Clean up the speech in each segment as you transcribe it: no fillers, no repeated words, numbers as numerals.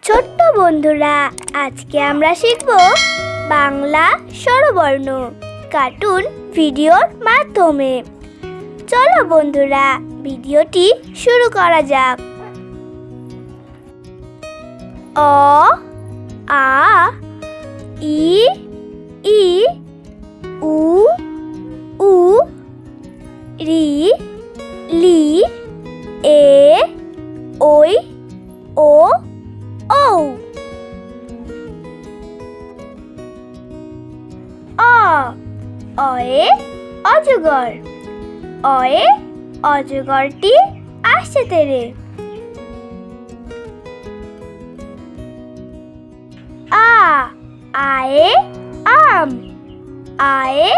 ছোট্ট বন্ধুরা, আজকে আমরা শিখব বাংলা স্বরবর্ণ কার্টুন ভিডিওর মাধ্যমে। চলো বন্ধুরা, ভিডিওটি শুরু করা যাক। অ আ ই ই উ উ রি লি এ ওই ও ঔ। অ অয়ে অজগর। অয়ে অজগরটি আসছে তেরে। আ আয়ে আম। আয়ে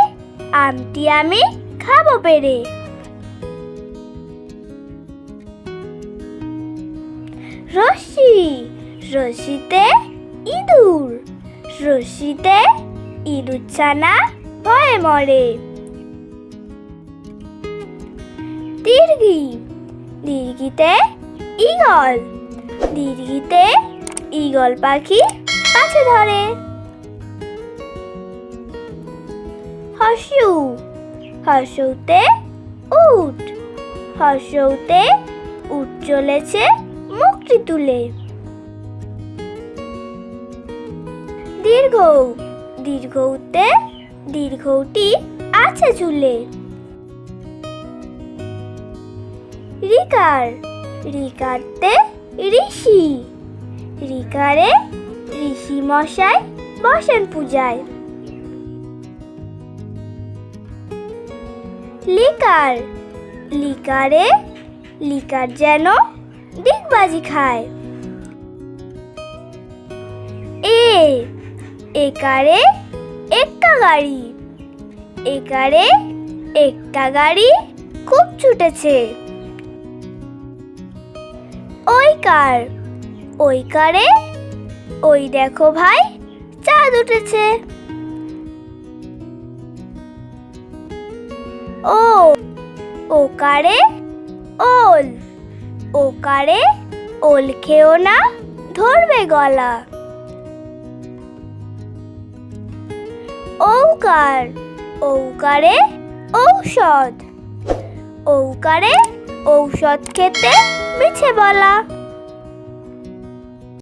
আমটি আমি খাবো পেরে। রশ্মি রশ্মিতে ইঁদুর। রশ্মিতে ইঁদুর ছানা ভয়ে মরে। দীর্ঘি দীর্ঘিতে ঈগল। দীর্ঘিতে ঈগল পাখি পাছে ধরে। হর্ষউ হর্ষউতে উট। হর্ষউতে উট চলেছে মুখটি তুলে। দীর্ঘউ দীর্ঘউতে দীর্ঘউটি আছে ঝুলে। রিকার রিকারতে ঋষি। রিকারে ঋষি মশাই বসেন পূজায়। লিকার লিকারে লিকার যেন ডিগবাজি খায়। এ একারে একটা গাড়ি। একারে একটা গাড়ি খুব ছুটেছে। ওইকার ওইকারে ওই দেখো ভাই চাঁদ উঠেছে। ও ওকারে ওল। ওকারে ওল খেও না, ধরবে গলা। ঔকার ঔকারে ঔষধ। ঔকারে ঔষধ খেতে মিছে বলা।